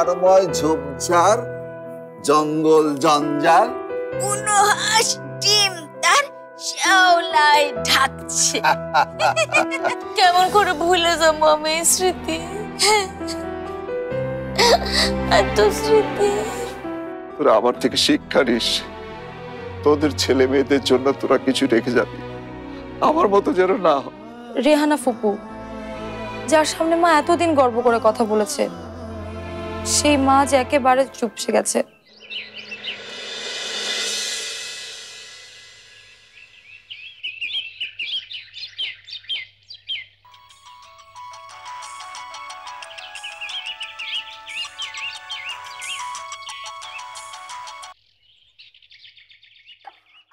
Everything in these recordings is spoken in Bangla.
পাহাড়ময় ঝোপঝাড়, জঙ্গল জঞ্জাল, কোনো হাঁস ডিম তার শ্যাওলায় ঢাকছে। কেমন করে ভুলে যাবো আমি এই স্মৃতি? এত স্মৃতি। তোরা আমার থেকে শিক্ষা নিস, তোদের ছেলে মেয়েদের জন্য তোরা কিছু রেখে যাবি, আমার মতো যেন না। রেহানা ফুপু, যার সামনে মা এতদিন গর্ব করে কথা বলেছে, সেই মা যে একেবারে চুপসে গেছে।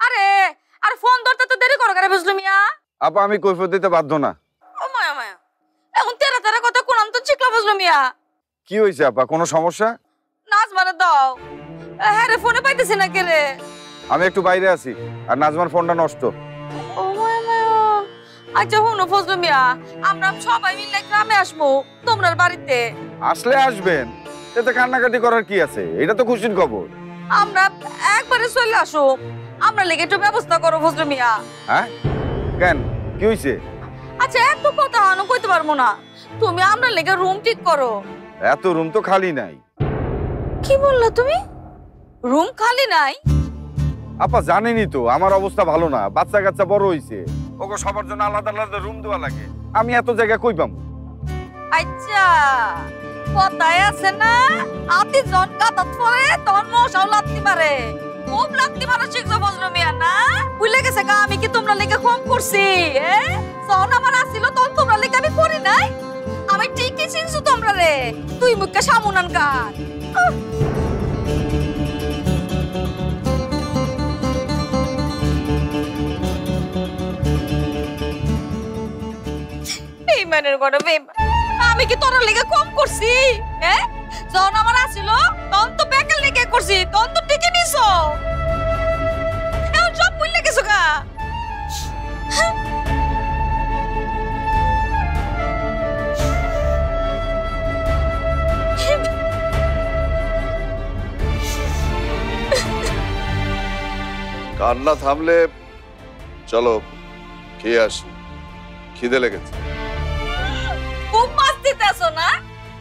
আরে আর ফোন ধরতে তো দেরি করো কেন বুঝলো মিয়া? আপা আমি কৈফিয়ত দিতে বাধ্য না। ও মায়া মায়া, এখন তেরা তেরা কথা কোন তো চিকলা বুঝলো মিয়া? কি হয়েছে আপা, কোনো সমস্যা? নাজমারে দাও। হ্যাঁ রে, ফোনে পাইতেছি না কে রে? আমি একটু বাইরে আছি, আর নাজমার ফোনটা নষ্ট। ও মায়া মায়া, আচ্ছা হুনো ফজলু মিয়া, আমরা সবাই মিলে গ্রামে আসবো তোমার বাড়িতে। আসলে আসবেন, এতে কান্নাকাটি করার কি আছে? এটা তো খুশির খবর। আমরা একবারে চলে আসো, আমরা লেগে একটু ব্যবস্থা করো ফজলু মিয়া। হ্যাঁ কেন, কি হয়েছে? আচ্ছা এত কথা আনো কইতে পারবো না, তুমি আমরা লেগে রুম ঠিক করো। এত রুম তো খালি নাই। কি বললা তুমি? রুম খালি নাই? আপা জানেনই তো আমার অবস্থা ভালো না, বাচ্চা কাচ্চা বড় হইছে, ওকে সবার জন্য আলাদা আলাদা রুম দেওয়া লাগে। আমি এত জায়গা কই পাবো? আচ্ছা কথায় আছে না, আতি জন কাটাত পরে তখন মশাও লাত্তি মারে। খুব লাত্তি মারা শিখছো ফজলু মিয়া না? ভুলে গেছে গা আমি কি তোমরা লেগে কম করছি? যখন আমার আসিল তখন তোমরা লেগে আমি করি নাই? আমি ঠিকই চিনছো তোমরা রে, তুই মুখকে সামুনান কার। বেইমানের ঘরে বেইমান, আমি কি তোর লেগে কম করছি? যখন আমার আসিল তখন তো বেকার লেগে করছি, তখন তো ঠিকই নিছো। এখন সব ভুলে গেছো গা। কান্না থামলে চলো খেয়ে আসি, খিদে লেগেছে। খুব মাছ দিতেছো না?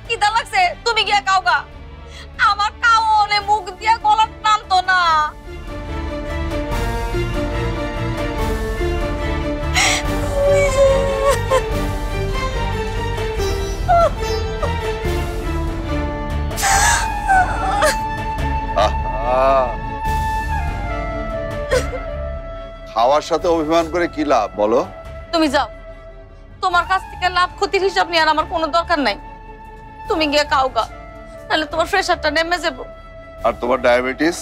খিদা লাগছে, তুমি গিয়া খাও গা। আমার কাউনে মুখ দিয়া গলার নামতো না। খাওয়ার সাথে অভিমান করে কি লাভ বলো? তুমি যাও, তোমার কাছ থেকে লাভ ক্ষতির হিসাব নিয়ে আর আমার কোনো দরকার নাই। তুমি গিয়ে খাও গা, তাহলে তোমার প্রেশারটা নেমে যাবো। আর তোমার ডায়াবেটিস,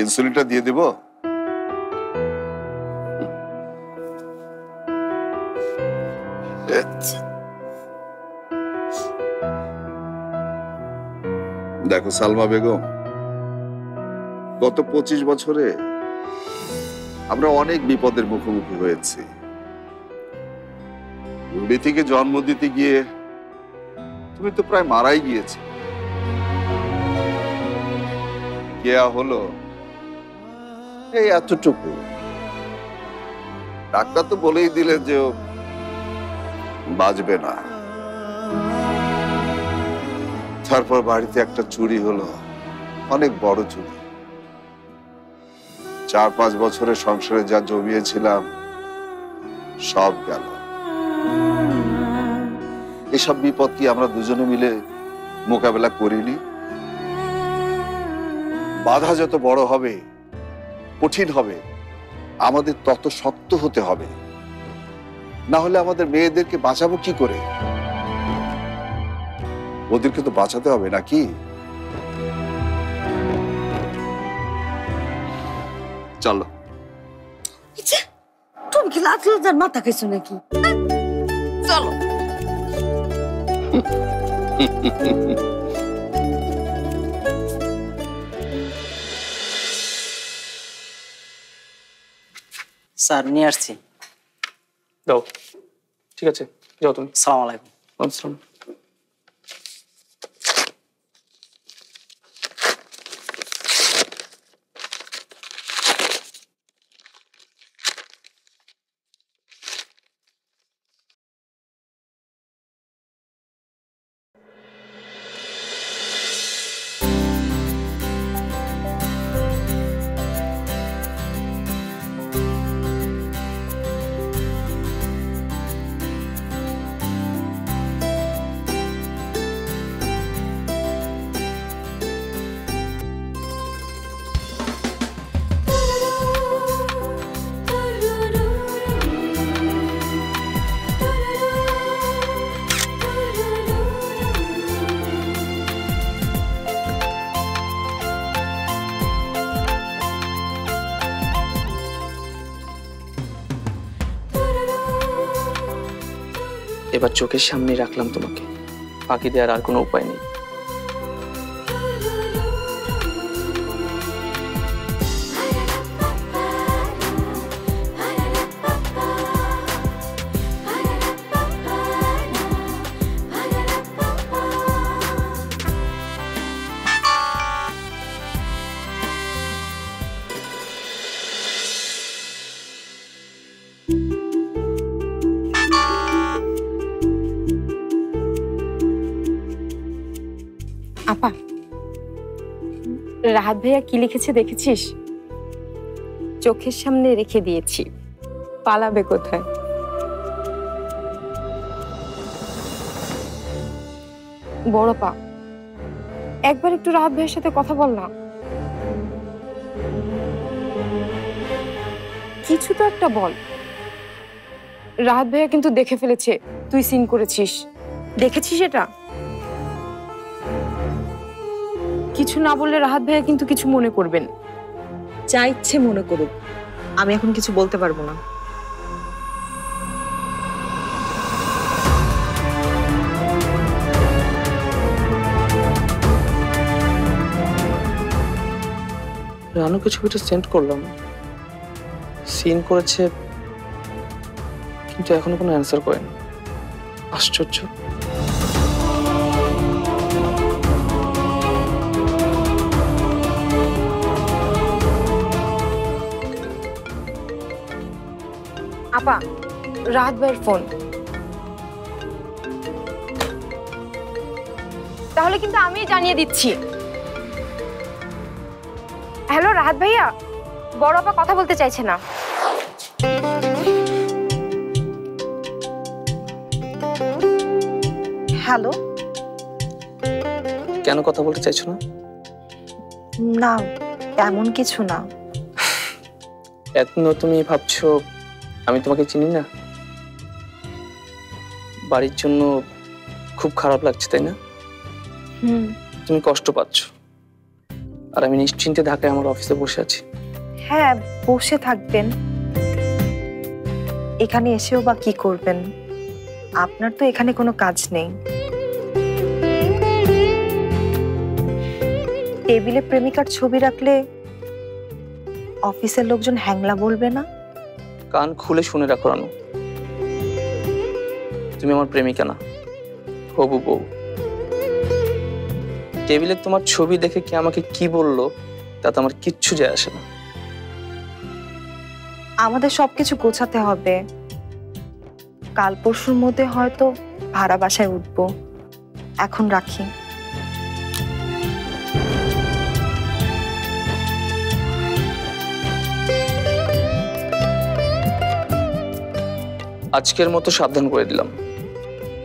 ইনসুলিনটা দিয়ে দিব। দেখো সালমা বেগম, গত 25 বছরে আমরা অনেক বিপদের মুখোমুখি হয়েছি। বেটিকে জন্ম দিতে গিয়ে তুমি তো প্রায় মারাই গিয়েছে। কেয়া হলো এই এতটুকু। ডাক্তার তো বলেই দিলেন যে ও বাঁচবে না। তারপর বাড়িতে একটা চুরি হলো, অনেক বড় চুরি। 4-5 বছরের সংসারে যা জমিয়েছিলাম সব গেল। এসব বিপদ কি আমরা দুজনে মিলে মোকাবেলা করিনি? বাধা যত বড় হবে, কঠিন হবে, আমাদের তত শক্ত হতে হবে। না হলে আমাদের মেয়েদেরকে বাঁচাবো কি করে? ওদেরকে তো বাঁচাতে হবে নাকি? চলো। তুমি কি লাখ লাখ মাথা খাইছো নাকি? চলো। স্যার নিয়ে আসছি। দাও, ঠিক আছে যাও তুমি। সালাম আলাইকুম। আসসালাম। এবার চোখের সামনেই রাখলাম তোমাকে, ফাঁকি দেওয়ার আর কোনো উপায় নেই। আপা, রাহাত ভাইয়া কি লিখেছে দেখেছিস? চোখের সামনে রেখে দিয়েছি, পালাবে কোথায়? বড় পা, একবার একটু রাহাত ভাইয়ের সাথে কথা বল না। কিছু তো একটা বল। রাহাত ভাইয়া কিন্তু দেখে ফেলেছে তুই সিন করেছিস, দেখেছিস এটা? কিছু না বললে রাহাত ভাইয়া কিন্তু কিছু মনে করবেন। যা ইচ্ছে মনে করুক, আমি এখন কিছু বলতে পারবো না। রানুকে ছবিটা সেন্ড করলাম, সিন করেছে, কিন্তু এখনো কোনো অ্যান্সার করেনি। আশ্চর্য। আপা, রাহাত ভাইয়ের ফোন। তাহলে কিন্তু আমি জানিয়ে দিচ্ছি। হ্যালো রাহাত ভাইয়া, বড় আপা কথা বলতে চাইছে না। হ্যালো। কেন কথা বলতে চাইছো না? না, তেমন কিছু না। এখনো তুমি ভাবছো আমি তোমাকে চিনি না? বাড়ির জন্য খুব খারাপ লাগছে, তাই না? তুমি কষ্ট পাচ্ছ, আর আমি নিশ্চিন্তে ঢাকায় আমার অফিসে বসে আছি। হ্যাঁ, বসে থাকবেন। এখানে এসেও বা কি করবেন? আপনার তো এখানে কোনো কাজ নেই। টেবিলে প্রেমিকার ছবি রাখলে অফিসের লোকজন হ্যাংলা বলবে না? কান খুলে শুনে রাখো রানু, তুমি আমার প্রেমিকা না, হবু বউ। টেবিলে তোমার ছবি দেখে কে আমাকে কি বললো তাতে আমার কিচ্ছু যায় আসে না। আমাদের সবকিছু গোছাতে হবে। কাল পরশুর মধ্যে হয়তো ভাড়া বাসায় উঠবো। এখন রাখি। আজকের মতো সাবধান করে দিলাম,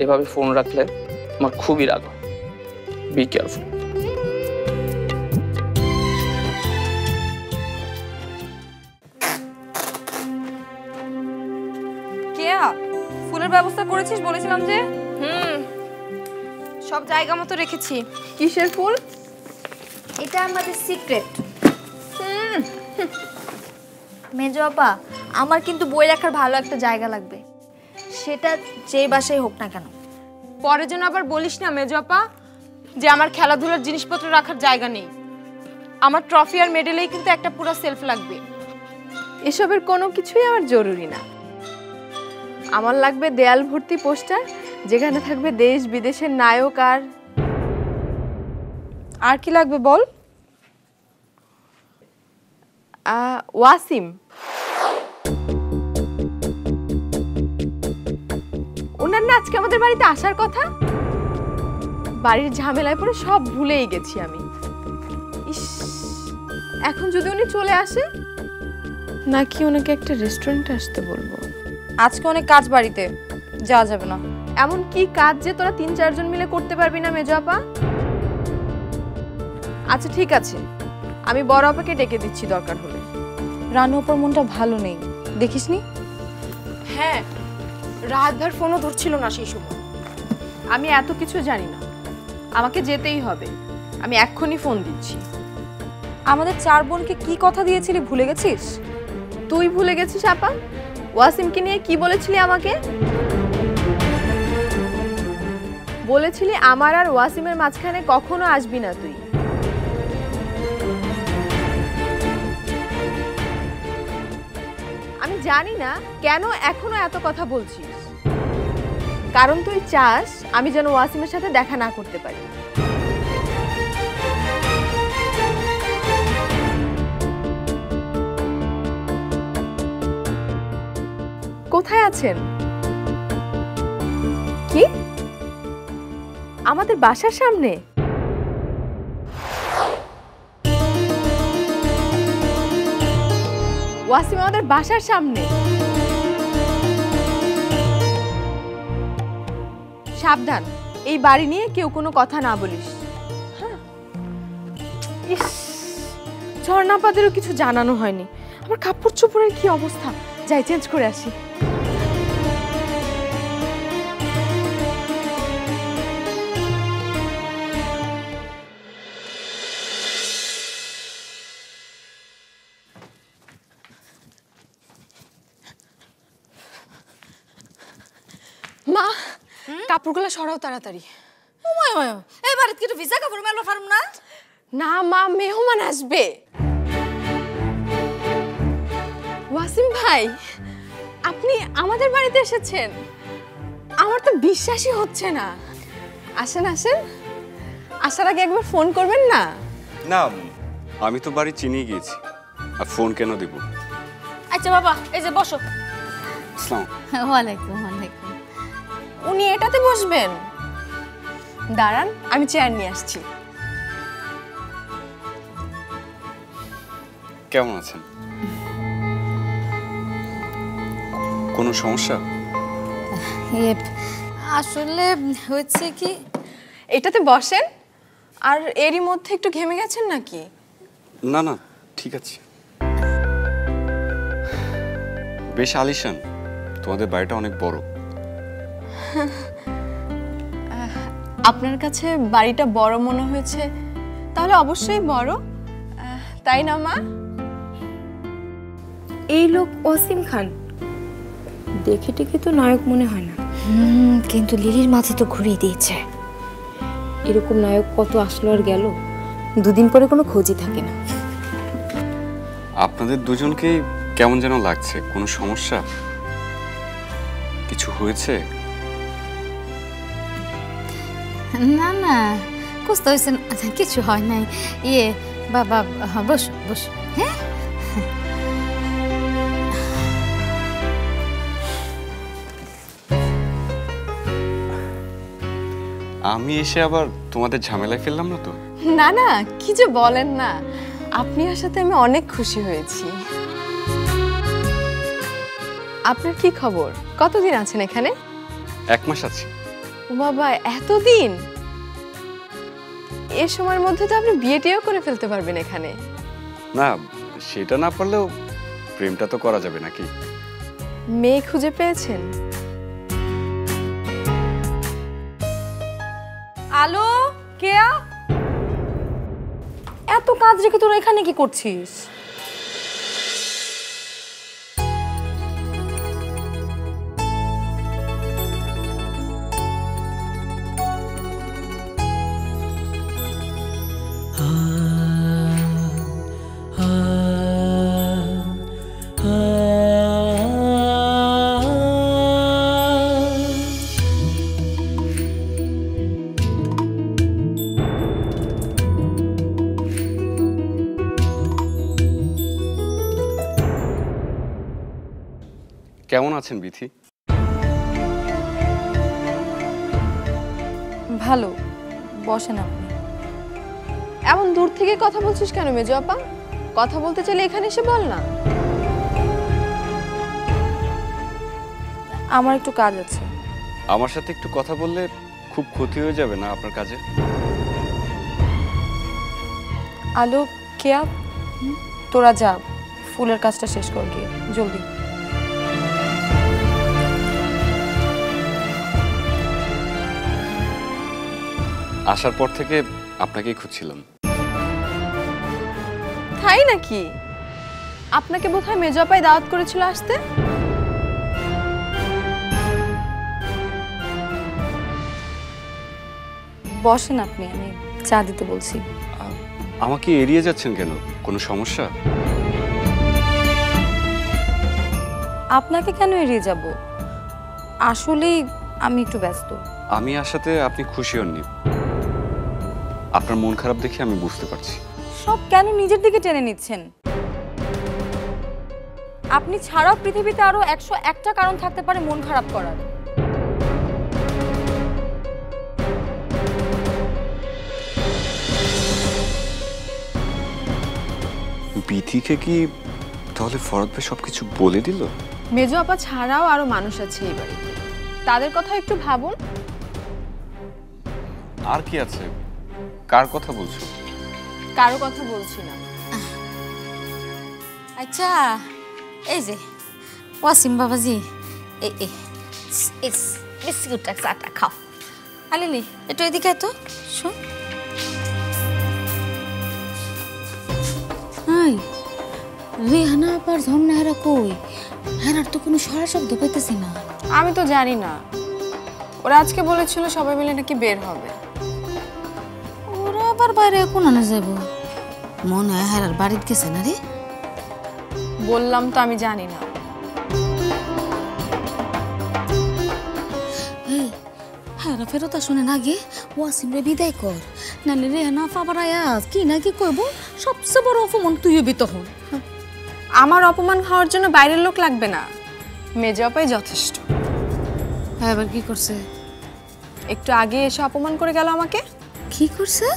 এভাবে ফোন রাখলে আমার খুবই রাগ। Be careful. কেয়া, ফুলের ব্যবস্থা করেছিস বলেছিলাম যে? সব জায়গা মতো রেখেছি। কিসের ফুল? এটা আমাদের সিক্রেট। মেজো আপা, আমার কিন্তু বই রাখার ভালো একটা জায়গা লাগবে, সেটা যে বাসায় হোক না কেন। পরে যেন আবার বলিস না মেজো আপা যে আমার খেলাধুলার জিনিসপত্র রাখার জায়গা নেই। আমার ট্রফি আর মেডেলেই কিন্তু একটা পুরো সেলফ লাগবে। এসবের কোনো কিছুই আমার জরুরি না। আমার লাগবে দেয়াল ভর্তি পোস্টার, যেখানে থাকবে দেশ বিদেশের নায়ক। আর কি লাগবে বল? ওয়াসিম। ওনার না আজকে আমাদের বাড়িতে আসার কথা। বাড়ির ঝামেলায় পড়ে সব ভুলেই গেছি আমি। ইস, এখন যদি উনি চলে আসে, নাকি ওনাকে একটা রেস্টুরেন্টে আসতে বলবো? আজকে অনেক কাজ বাড়িতে, যাওয়া যাবে না। এমন কি কাজ যে তোরা ৩-৪ জন মিলে করতে পারবি না মেজো আপা? আচ্ছা ঠিক আছে, আমি বড় আপাকে ডেকে দিচ্ছি দরকার হলে। রানু অপর মনটা ভালো নেই, দেখিসনি? হ্যাঁ, রাহাত ভাইয়ের ফোনও ধরছিল না সেই সময়। আমি এত কিছু জানি না, আমাকে যেতেই হবে। আমি এক্ষুনি ফোন দিচ্ছি। আমাদের 4 বোনকে কি কথা দিয়েছিলি ভুলে গেছিস? তুই ভুলে গেছিস আপা? ওয়াসিমকে নিয়ে কি বলেছিলি আমাকে? বলেছিলি আমার আর ওয়াসিমের মাঝখানে কখনো আসবি না তুই। আমি জানি না কেন এখনো এত কথা বলছিস, কারণ তুই চাস আমি যেন ওয়াসিমের সাথে দেখা না করতে পারি। কোথায় আছেন? কি আমাদের বাসার সামনে? ওয়াসিম আমাদের বাসার সামনে? সাবধান, এই বাড়ি নিয়ে কেউ কোনো কথা না বলিস। হ্যাঁ। ইস, ঝর্ণাপাদেরও কিছু জানানো হয়নি। আমার কাপড় চোপড়ের কি অবস্থা, যাই চেঞ্জ করে আসি। মা, কাপড়গুলো সরাও তাড়াতাড়ি। এই বাড়িতে কি ভিজা কাপড় মেলো পারুম না? না মা, মেহমান আসবে। ওয়াসিম ভাই, আপনি আমাদের বাড়িতে এসেছেন? আমার তো বিশ্বাসই হচ্ছে না। আসেন আসেন, আসার আগে একবার ফোন করবেন না? না, আমি তো বাড়ি চিনিয়ে গিয়েছি, আর ফোন কেন দেব? আচ্ছা বাবা, এই যে বসো। আসসালাম। ওয়ালাইকুম ওয়ালাইকুম। উনি এটাতে বসবেন? দাঁড়ান, আমি চেয়ার নিয়ে আসছি। কেমন আছেন? কোনো সমস্যা? আসলে হয়েছে কি, এটাতে বসেন। আর এরই মধ্যে একটু ঘেমে গেছেন নাকি? না না, ঠিক আছে। বেশ আলিশান, তোমাদের বাড়িটা অনেক বড়। আপনার কাছে বাড়িটা বড় মনে হয়েছে, তাহলে অবশ্যই বড়, তাই না মা? এই লোক ওয়াসিম খান, দেখে টেকে তো নায়ক মনে হয় না। কিন্তু লিলির মাঝে তো ঘুরিয়ে দিয়েছে। এরকম নায়ক কত আসলো আর গেল, দুদিন পরে কোনো খোঁজই থাকে না। আপনাদের দুজনকে কেমন যেন লাগছে। কোনো সমস্যা? কিছু হয়েছে? না না, কুস্তা হয়েছে, কিছু হয় নাই। ইয়ে বাবা, বসো বসো। হ্যাঁ, আমি এসে আবার তোমাদের ঝামেলায় ফেললাম না তো? না না, কি যে বলেন না, আপনি আসাতে আমি অনেক খুশি হয়েছি। আপনার কি খবর? কতদিন আছেন এখানে? 1 মাস আছি। ও বাবা, এতদিন! এ সময়ের মধ্যে তো আপনি বিয়েটিও করে ফেলতে পারবেন এখানে। না, সেটা না পারলেও প্রেমটা তো করা যাবে নাকি? মেয়ে খুঁজে পেয়েছেন? আলো কেয়া, এত কাজ রেখে তোরা এখানে কি করছিস? কেমন আছেন বিথি? ভালো, বসেন আপনি। এমন দূর থেকে কথা বলছিস কেন মেজো আপা? কথা বলতে চাইলে এখানে এসে বল না। আমার একটু কাজ আছে। আমার সাথে একটু কথা বললে খুব ক্ষতি হয়ে যাবে না আপনার কাজে? আলো, কেয়া, তোরা যা, ফুলের কাজটা শেষ কর গিয়ে, জলদি। আসার পর থেকে আপনাকেই খুঁজছিলাম। তাই নাকি? আপনাকে বোধহয় মেজো আপাই দাওয়াত করেছিল আসতে। বসেন আপনি, আমি চা দিতে বলছি। আমাকে এড়িয়ে যাচ্ছেন কেন? কোনো সমস্যা? আপনাকে কেন এড়িয়ে যাব? আসলেই আমি একটু ব্যস্ত। আমি আসাতে আপনি খুশি হননি? আপনার মন খারাপ দেখে আমি বুঝতে পারছি। সব কেন নিজের দিকে টেনে নিচ্ছেন? আপনি ছাড়াও পৃথিবীতে আরো 101টা কারণ থাকতে পারে মন খারাপ করার। বিথিকে কি তাহলে ফরদ ভাই সবকিছু বলে দিল? মেজো আপা ছাড়াও আরো মানুষ আছে এই বাড়িতে, তাদের কথা একটু ভাবুন। আর কি আছে? কার কথা বলছো? কারো কথা বলছি না। আচ্ছা এই যে ওয়াসিম বাবাজি, এই এই বিস্কুটটা চাটা খাও। আলিলি একটু এদিকে তো শোন। হাই রেহানা আবার ঝর্ণা হেরা কই? হেরার তো কোনো সারা শব্দ পাইতেছি না। আমি তো জানি না, ওরা আজকে বলেছিল সবাই মিলে নাকি বের হবে। ওরা আবার বাইরে কোন আনা যাব? মনে হয় হেরার বাড়িতে গেছে না রে। বললাম তো আমি জানি না। এই হেরা ফেরত শুনে না গে, ওয়াসিম রে বিদায় কর, নাহলে রেহানা পাবার আয়াজ কি না কি করবো, সবচেয়ে বড় অপমান তুই হবি তখন। আমার অপমান খাওয়ার জন্য বাইরের লোক লাগবে না, মেজো আপাই যথেষ্ট। হ্যাঁ এবার কি করছে? একটু আগে এসে অপমান করে গেল আমাকে। কি করছে?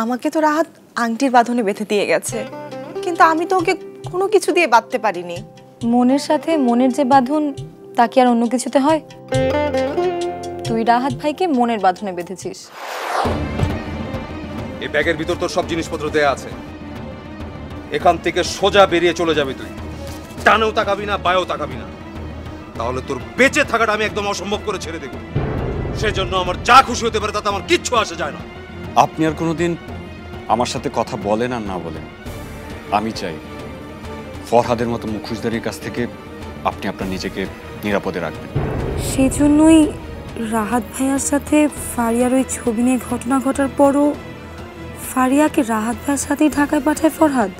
আমাকে তো রাহাত আংটির বাঁধনে বেঁধে দিয়ে গেছে, কিন্তু আমি তো ওকে কোনো কিছু দিয়ে বাঁধতে পারিনি। মনের সাথে মনের যে বাঁধন, তা কি আর অন্য কিছুতে হয়? তুই রাহাত ভাইকে মনের বাঁধনে বেঁধেছিস। এই ব্যাগের ভিতর তোর সব জিনিসপত্র দেয়া আছে। এখান থেকে সোজা বেরিয়ে চলে যাবি তুই। টানেও তাকাবি না, বায়েও তাকাবি না, তাহলে তোর বেঁচে থাকাটা আমি একদম অসম্ভব করে ছেড়ে দেব। সেজন্য আমার যা খুশি হতে পারে তাতে আমার কিচ্ছু আসে যায় না। আপনি আর কোনোদিন আমার সাথে কথা বলেন আর না বলেন, আমি চাই ফরহাদের মতো মুখোশধারীর কাছ থেকে আপনি আপনার নিজেকে নিরাপদে রাখবেন। সেই জন্যই রাহাত ভাইয়ার সাথে ফারিয়ার ওই ছবি নিয়ে ঘটনা ঘটার পরও ফারিয়াকে রাহাত ভাইয়ের সাথেই ঢাকায় পাঠায় ফরহাদ।